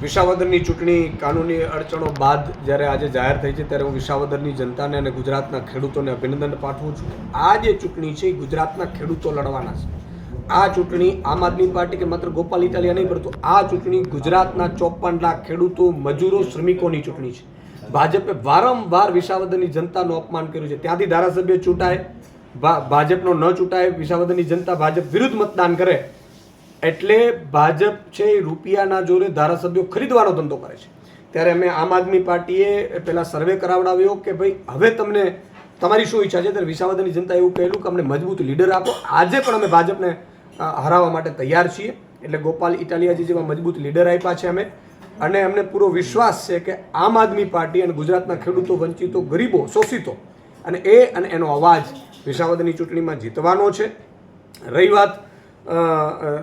વિસાવદરની ચૂંટણી કાનૂની અડચણો બાદ જ્યારે આજે જાહેર થઈ છે ત્યારે હું વિસાવદરની જનતાને અને ગુજરાતના ખેડૂતોને અભિનંદન પાઠવું છું. આ જે ચૂંટણી છે એ ગુજરાતના ખેડૂતો લડવાના છે. આ ચૂંટણી આમ આદમી પાર્ટી કે માત્ર ગોપાલ ઇટાલિયા નહીં, પરંતુ આ ચૂંટણી ગુજરાતના 54 લાખ ખેડૂતો, મજૂરો, શ્રમિકોની ચૂંટણી છે. ભાજપે વારંવાર વિસાવદરની જનતાનું અપમાન કર્યું છે. ત્યાંથી ધારાસભ્ય ચૂંટાય, ભાજપનો ન ચૂંટાય, વિસાવદરની જનતા ભાજપ વિરુદ્ધ મતદાન કરે એટલે ભાજપ છે એ રૂપિયાના જોરે ધારાસભ્યો ખરીદવાનો ધંધો કરે છે. ત્યારે અમે આમ આદમી પાર્ટીએ પહેલાં સર્વે કરાવડાવ્યો કે ભાઈ હવે તમને તમારી શું ઈચ્છા છે. ત્યારે વિસાવદરની જનતા એવું કહેલું કે અમને મજબૂત લીડર આપો. આજે પણ અમે ભાજપને હરાવવા માટે તૈયાર છીએ. એટલે ગોપાલ ઇટાલિયાજી જેવા મજબૂત લીડર આપ્યા છે અમે, અને અમને પૂરો વિશ્વાસ છે કે આમ આદમી પાર્ટી અને ગુજરાતના ખેડૂતો, વંચિતો, ગરીબો, શોષિતો અને એનો અવાજ વિસાવદરની ચૂંટણીમાં જીતવાનો છે. રહી વાત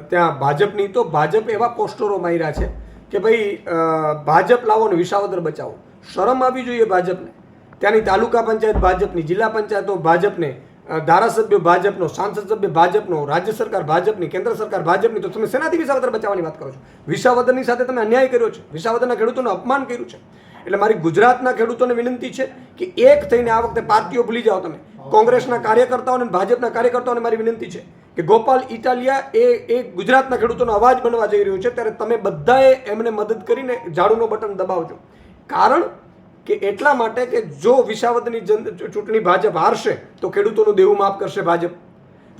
ત્યાં ભાજપની, તો ભાજપ એવા પોસ્ટરો માર્યા છે કે ભાઈ ભાજપ લાવો ને વિસાવદર બચાવો. શરમ આવી જોઈએ ભાજપને. ત્યાંની તાલુકા પંચાયત ભાજપની, જિલ્લા પંચાયતો ભાજપને, ધારાસભ્યો ભાજપનો, સાંસદ સભ્ય ભાજપનો, રાજ્ય સરકાર ભાજપની, કેન્દ્ર સરકાર ભાજપની, તો તમે શેનાથી વિસાવદર બચાવવાની વાત કરો છો? વિસાવદરની સાથે તમે અન્યાય કર્યો છે, વિસાવદરના ખેડૂતોનું અપમાન કર્યું છે. એટલે મારી ગુજરાતના ખેડૂતોને વિનંતી છે કે એક થઈને આ વખતે પાર્ટીઓ ભૂલી જાઓ. તમે કોંગ્રેસના કાર્યકર્તાઓને, ભાજપના કાર્યકર્તાઓને મારી વિનંતી છે કે ગોપાલ ઇટાલિયા એ ગુજરાતના ખેડૂતોનો અવાજ બનવા જઈ રહ્યો છે. ત્યારે તમે બધાએ એમને મદદ કરીને ઝાડુનો બટન દબાવજો. કારણ કે એટલા માટે કે જો વિસાવદરની ચૂંટણી ભાજપ હારશે તો ખેડૂતોનું દેવું માફ કરશે ભાજપ.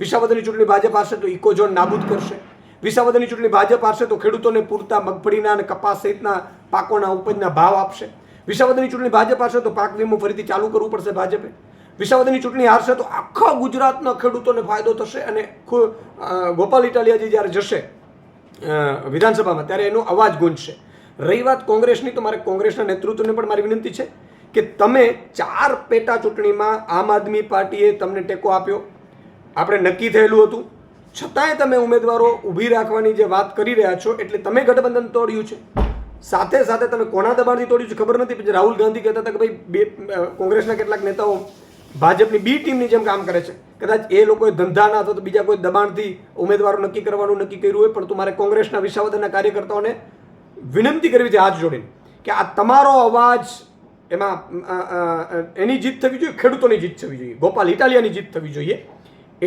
વિસાવદરની ચૂંટણી ભાજપ હારશે તો ઇકોઝોન નાબૂદ કરશે. વિસાવદરની ચૂંટણી ભાજપ હારશે તો ખેડૂતોને પૂરતા મગફળીના અને કપાસ સહિતના પાકોના ઉપજના ભાવ આપશે. વિસાવદરની ચૂંટણી ભાજપ હારશે તો પાક વીમો ફરીથી ચાલુ કરવું પડશે ભાજપે. વિસાવદરની ચૂંટણી હારશે તો આખા ગુજરાતના ખેડૂતોને ફાયદો થશે. અને ગોપાલ ઇટાલિયાજી જ્યારે જશે વિધાનસભામાં ત્યારે એનો અવાજ ગુંજશે. રહી વાત કોંગ્રેસની, તો મારે કોંગ્રેસના નેતૃત્વને પણ મારી વિનંતી છે કે તમે 4 પેટા ચૂંટણીમાં આમ આદમી પાર્ટીએ તમને ટેકો આપ્યો, આપણે નક્કી થયેલું હતું, છતાંય તમે ઉમેદવારો ઊભી રાખવાની જે વાત કરી રહ્યા છો એટલે તમે ગઠબંધન તોડ્યું છે. સાથે સાથે તમે કોના દબાણથી તોડ્યું છે ખબર નથી. પછી રાહુલ ગાંધી કહેતા હતા કે ભાઈ કોંગ્રેસના કેટલાક નેતાઓ ભાજપની બી ટીમની જેમ કામ કરે છે. કદાચ એ લોકોએ ધંધાના અથવા તો બીજા કોઈ દબાણથી ઉમેદવારો નક્કી કરવાનું નક્કી કર્યું હોય, પણ મારે કોંગ્રેસના વિસાવદરના કાર્યકર્તાઓને વિનંતી કરવી છે હાથ જોડીને કે આ તમારો અવાજ, એમાં એની જીત થવી જોઈએ, ખેડૂતોની જીત થવી જોઈએ, ગોપાલ ઇટાલિયાની જીત થવી જોઈએ.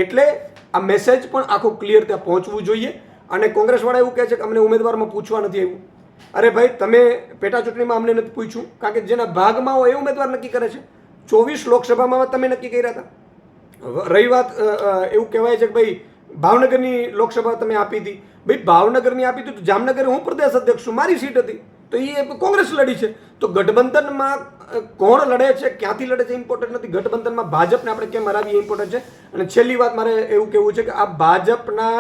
એટલે આ મેસેજ પણ આખો ક્લિયર ત્યાં પહોંચવું જોઈએ. અને કોંગ્રેસવાળા એવું કહે છે કે અમને ઉમેદવારમાં પૂછવા નથી આવ્યું. અરે ભાઈ, તમે પેટા ચૂંટણીમાં અમને નથી પૂછ્યું, કારણ કે જેના ભાગમાં હોય એ ઉમેદવાર નક્કી કરે છે. 24 લોકસભામાં તમે નક્કી કર્યા હતા. રહી વાત, એવું કહેવાય છે કે ભાઈ ભાવનગરની લોકસભા તમે આપી હતી. ભાઈ ભાવનગરની આપી હતી તો જામનગર હું પ્રદેશ અધ્યક્ષ છું, મારી સીટ હતી, તો એ કોંગ્રેસ લડી છે. તો ગઠબંધનમાં કોણ લડે છે, ક્યાંથી લડે છે ઇમ્પોર્ટન્ટ નથી. ગઠબંધનમાં ભાજપને આપણે કેમ હરાવીએ ઇમ્પોર્ટન્ટ છે. અને છેલ્લી વાત મારે એવું કહેવું છે કે આ ભાજપના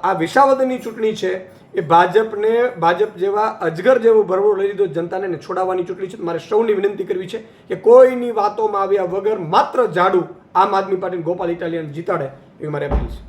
આ વિસાવદરની ચૂંટણી છે એ ભાજપ જેવા અજગર જેવો ભરવો લઈ લીધો જનતાને છોડાવવાની ચૂંટણી છે. મારે સૌની વિનંતી કરવી છે કે કોઈની વાતોમાં આવ્યા વગર માત્ર ઝાડુ આમ આદમી પાર્ટી ગોપાલ ઇટાલિયાને જીતાડે એવી મારી અપીલ છે.